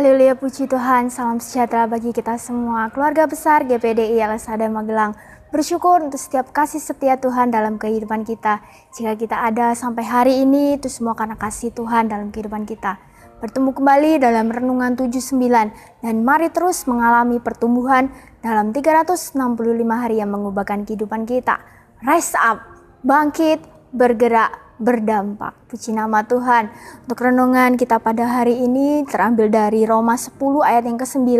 Haleluya, puji Tuhan, salam sejahtera bagi kita semua. Keluarga besar GPDI LSAD Magelang bersyukur untuk setiap kasih setia Tuhan dalam kehidupan kita. Jika kita ada sampai hari ini, itu semua karena kasih Tuhan dalam kehidupan kita. Bertemu kembali dalam Renungan 79, dan mari terus mengalami pertumbuhan dalam 365 hari yang mengubahkan kehidupan kita. Rise up, bangkit, bergerak, berdampak. Puji nama Tuhan. Untuk renungan kita pada hari ini terambil dari Roma 10 ayat yang ke-9.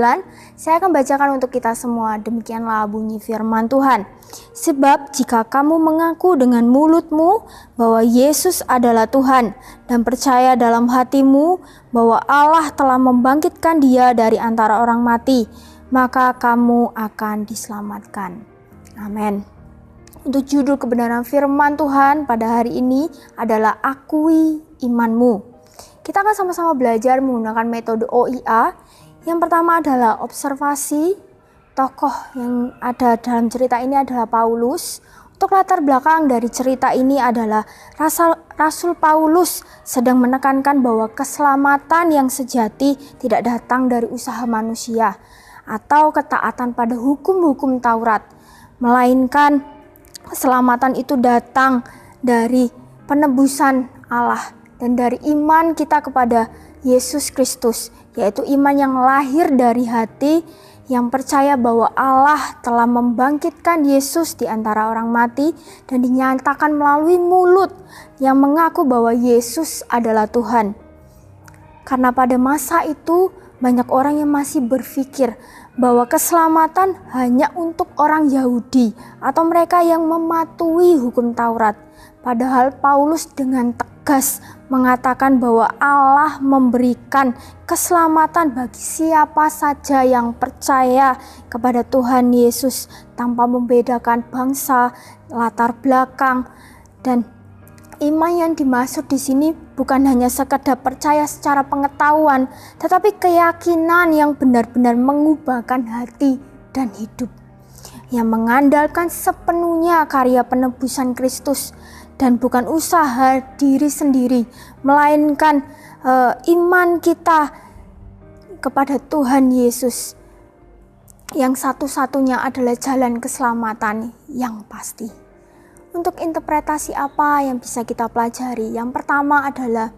Saya akan bacakan untuk kita semua. Demikianlah bunyi firman Tuhan. Sebab jika kamu mengaku dengan mulutmu bahwa Yesus adalah Tuhan dan percaya dalam hatimu bahwa Allah telah membangkitkan Dia dari antara orang mati, maka kamu akan diselamatkan. Amin. Untuk judul kebenaran firman Tuhan pada hari ini adalah akui imanmu. Kita akan sama-sama belajar menggunakan metode OIA. Yang pertama adalah observasi. Tokoh yang ada dalam cerita ini adalah Paulus. Untuk latar belakang dari cerita ini adalah Rasul Paulus sedang menekankan bahwa keselamatan yang sejati tidak datang dari usaha manusia atau ketaatan pada hukum-hukum Taurat, melainkan keselamatan itu datang dari penebusan Allah dan dari iman kita kepada Yesus Kristus, yaitu iman yang lahir dari hati yang percaya bahwa Allah telah membangkitkan Yesus di antara orang mati dan dinyatakan melalui mulut yang mengaku bahwa Yesus adalah Tuhan. Karena pada masa itu banyak orang yang masih berpikir bahwa keselamatan hanya untuk orang Yahudi atau mereka yang mematuhi hukum Taurat. Padahal Paulus dengan tegas mengatakan bahwa Allah memberikan keselamatan bagi siapa saja yang percaya kepada Tuhan Yesus tanpa membedakan bangsa, latar belakang, dan iman yang dimaksud di sini bukan hanya sekedar percaya secara pengetahuan, tetapi keyakinan yang benar-benar mengubahkan hati dan hidup, yang mengandalkan sepenuhnya karya penebusan Kristus dan bukan usaha diri sendiri, melainkan iman kita kepada Tuhan Yesus yang satu-satunya adalah jalan keselamatan yang pasti. Untuk interpretasi apa yang bisa kita pelajari? Yang pertama adalah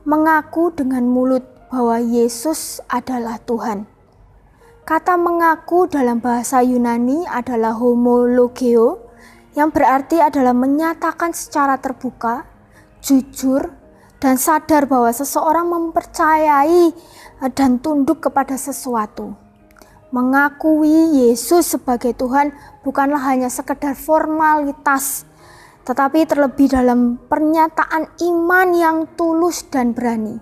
mengaku dengan mulut bahwa Yesus adalah Tuhan. Kata mengaku dalam bahasa Yunani adalah homologeo, yang berarti adalah menyatakan secara terbuka, jujur, dan sadar bahwa seseorang mempercayai dan tunduk kepada sesuatu. Mengakui Yesus sebagai Tuhan bukanlah hanya sekedar formalitas, tetapi terlebih dalam pernyataan iman yang tulus dan berani.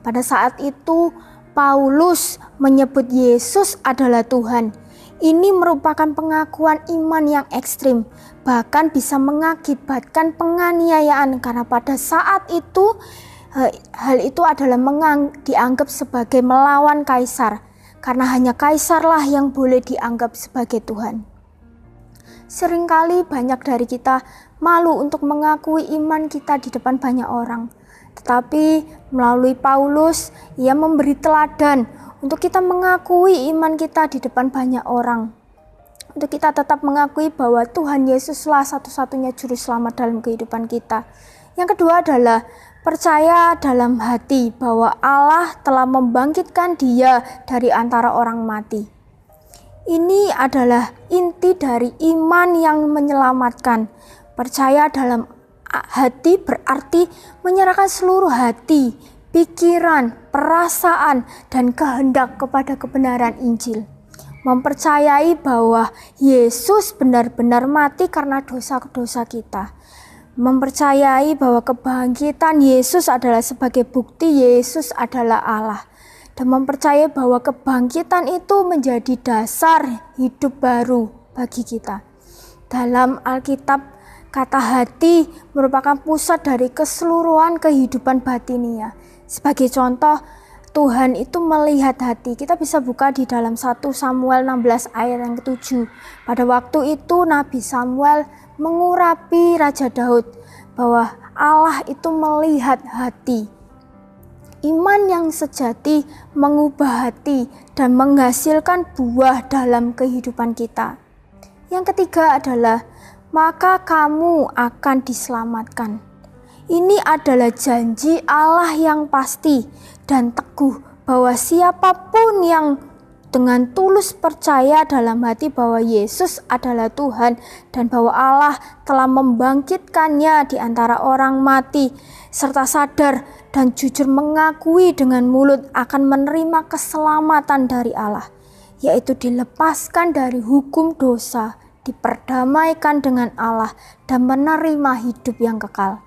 Pada saat itu Paulus menyebut Yesus adalah Tuhan. Ini merupakan pengakuan iman yang ekstrim, bahkan bisa mengakibatkan penganiayaan, karena pada saat itu hal itu adalah dianggap sebagai melawan kaisar, karena hanya kaisarlah yang boleh dianggap sebagai Tuhan. Seringkali banyak dari kita malu untuk mengakui iman kita di depan banyak orang. Tetapi melalui Paulus, ia memberi teladan untuk kita mengakui iman kita di depan banyak orang. Untuk kita tetap mengakui bahwa Tuhan Yesuslah satu-satunya juru selamat dalam kehidupan kita. Yang kedua adalah percaya dalam hati bahwa Allah telah membangkitkan Dia dari antara orang mati. Ini adalah inti dari iman yang menyelamatkan. Percaya dalam hati berarti menyerahkan seluruh hati, pikiran, perasaan, dan kehendak kepada kebenaran Injil. Mempercayai bahwa Yesus benar-benar mati karena dosa-dosa kita. Mempercayai bahwa kebangkitan Yesus adalah sebagai bukti Yesus adalah Allah. Dan mempercayai bahwa kebangkitan itu menjadi dasar hidup baru bagi kita. Dalam Alkitab, kata hati merupakan pusat dari keseluruhan kehidupan batinia. Sebagai contoh, Tuhan itu melihat hati. Kita bisa buka di dalam 1 Samuel 16 ayat yang ke-7. Pada waktu itu Nabi Samuel mengurapi Raja Daud bahwa Allah itu melihat hati. Iman yang sejati mengubah hati dan menghasilkan buah dalam kehidupan kita. Yang ketiga adalah, maka kamu akan diselamatkan. Ini adalah janji Allah yang pasti dan teguh bahwa siapapun yang dengan tulus percaya dalam hati bahwa Yesus adalah Tuhan dan bahwa Allah telah membangkitkannya di antara orang mati, serta sadar dan jujur mengakui dengan mulut akan menerima keselamatan dari Allah, yaitu dilepaskan dari hukum dosa, diperdamaikan dengan Allah, dan menerima hidup yang kekal.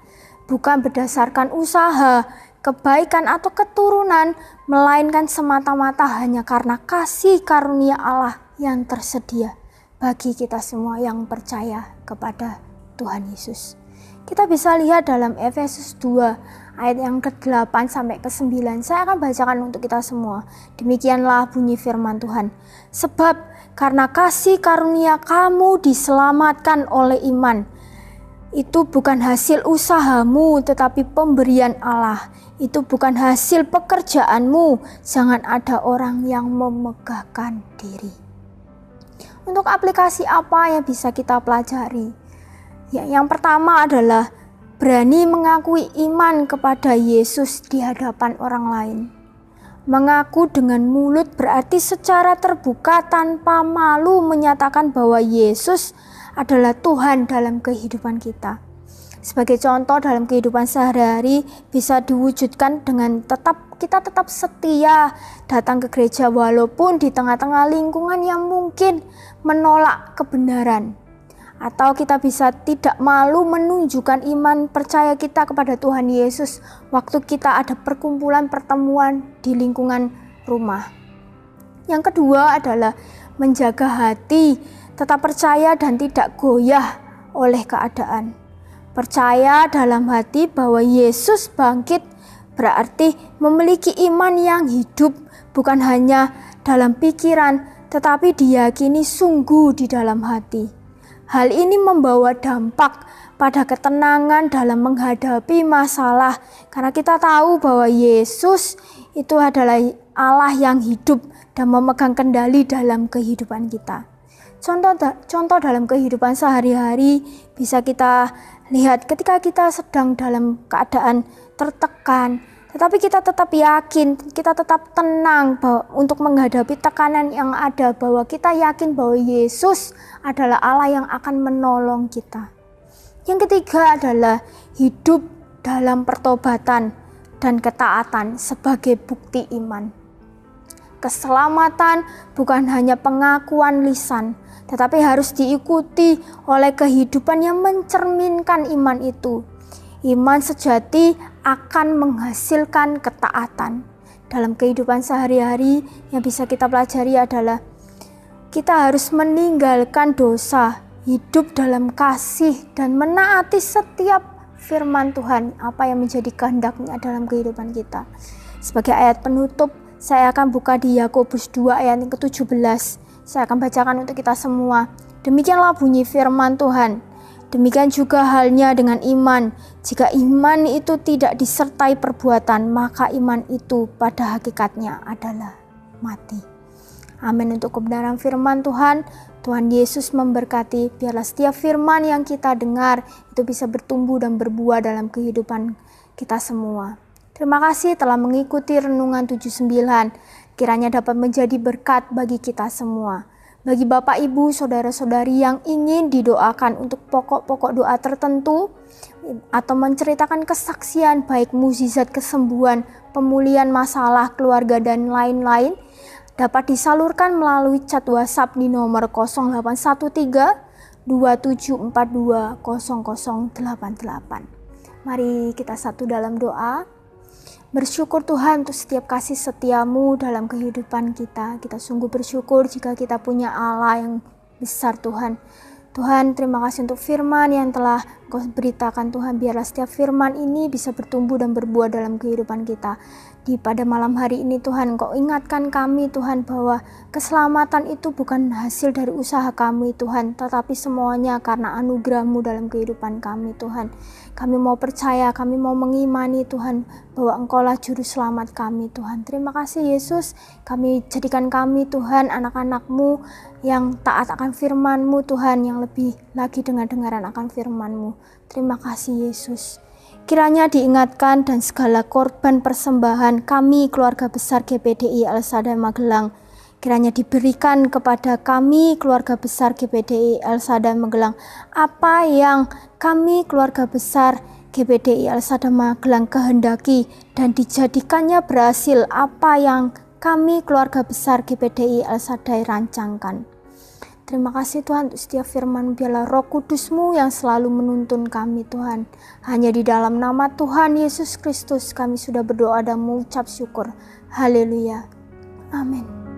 Bukan berdasarkan usaha, kebaikan atau keturunan, melainkan semata-mata hanya karena kasih karunia Allah yang tersedia bagi kita semua yang percaya kepada Tuhan Yesus. Kita bisa lihat dalam Efesus 2 ayat yang ke-8 sampai ke-9. Saya akan bacakan untuk kita semua. Demikianlah bunyi firman Tuhan. Sebab karena kasih karunia kamu diselamatkan oleh iman. Itu bukan hasil usahamu, tetapi pemberian Allah. Itu bukan hasil pekerjaanmu. Jangan ada orang yang memegahkan diri. Untuk aplikasi apa yang bisa kita pelajari? Ya, yang pertama adalah berani mengakui iman kepada Yesus di hadapan orang lain. Mengaku dengan mulut berarti secara terbuka tanpa malu menyatakan bahwa Yesus adalah Tuhan dalam kehidupan kita. Sebagai contoh dalam kehidupan sehari-hari bisa diwujudkan dengan kita tetap setia datang ke gereja walaupun di tengah-tengah lingkungan yang mungkin menolak kebenaran. Atau kita bisa tidak malu menunjukkan iman percaya kita kepada Tuhan Yesus waktu kita ada perkumpulan pertemuan di lingkungan rumah. Yang kedua adalah menjaga hati, tetap percaya dan tidak goyah oleh keadaan. Percaya dalam hati bahwa Yesus bangkit berarti memiliki iman yang hidup, bukan hanya dalam pikiran tetapi diyakini sungguh di dalam hati. Hal ini membawa dampak pada ketenangan dalam menghadapi masalah karena kita tahu bahwa Yesus itu adalah Allah yang hidup dan memegang kendali dalam kehidupan kita. Contoh dalam kehidupan sehari-hari bisa kita lihat ketika kita sedang dalam keadaan tertekan, tetapi kita tetap yakin, kita tetap tenang untuk menghadapi tekanan yang ada, bahwa kita yakin bahwa Yesus adalah Allah yang akan menolong kita. Yang ketiga adalah hidup dalam pertobatan dan ketaatan sebagai bukti iman. Keselamatan bukan hanya pengakuan lisan, tetapi harus diikuti oleh kehidupan yang mencerminkan iman itu. Iman sejati akan menghasilkan ketaatan. Dalam kehidupan sehari-hari yang bisa kita pelajari adalah kita harus meninggalkan dosa, hidup dalam kasih dan menaati setiap firman Tuhan, apa yang menjadi kehendaknya dalam kehidupan kita. Sebagai ayat penutup, saya akan buka di Yakobus 2 ayat yang ke-17. Saya akan bacakan untuk kita semua. Demikianlah bunyi firman Tuhan. Demikian juga halnya dengan iman. Jika iman itu tidak disertai perbuatan, maka iman itu pada hakikatnya adalah mati. Amin. Untuk kebenaran firman Tuhan, Tuhan Yesus memberkati. Biarlah setiap firman yang kita dengar itu bisa bertumbuh dan berbuah dalam kehidupan kita semua. Terima kasih telah mengikuti Renungan 79. Kiranya dapat menjadi berkat bagi kita semua. Bagi Bapak, Ibu, Saudara-saudari yang ingin didoakan untuk pokok-pokok doa tertentu atau menceritakan kesaksian baik mukjizat kesembuhan, pemulihan masalah keluarga dan lain-lain, dapat disalurkan melalui chat WhatsApp di nomor 0813 2742 0088. Mari kita satu dalam doa. Bersyukur Tuhan untuk setiap kasih setiamu dalam kehidupan kita. Kita sungguh bersyukur jika kita punya Allah yang besar Tuhan. Tuhan, terima kasih untuk firman yang telah Engkau beritakan Tuhan, biarlah setiap firman ini bisa bertumbuh dan berbuah dalam kehidupan kita. Pada malam hari ini Tuhan, Engkau ingatkan kami Tuhan bahwa keselamatan itu bukan hasil dari usaha kami Tuhan, tetapi semuanya karena anugerah-Mu dalam kehidupan kami Tuhan. Kami mau percaya, kami mau mengimani Tuhan bahwa Engkaulah juru selamat kami Tuhan. Terima kasih Yesus, jadikan kami Tuhan anak-anak-Mu yang taat akan firman-Mu Tuhan, yang lebih lagi dengar-dengaran akan firman-Mu. Terima kasih Yesus. Kiranya diingatkan dan segala korban persembahan kami keluarga besar GPDI El Shaddai Magelang, kiranya diberikan kepada kami keluarga besar GPDI El Shaddai Magelang apa yang kami keluarga besar GPDI El Shaddai Magelang kehendaki, dan dijadikannya berhasil apa yang kami keluarga besar GPDI El Shaddai rancangkan. Terima kasih Tuhan untuk setiap firman, biarlah Roh Kudus-Mu yang selalu menuntun kami Tuhan. Hanya di dalam nama Tuhan Yesus Kristus kami sudah berdoa dan mengucap syukur. Haleluya. Amin.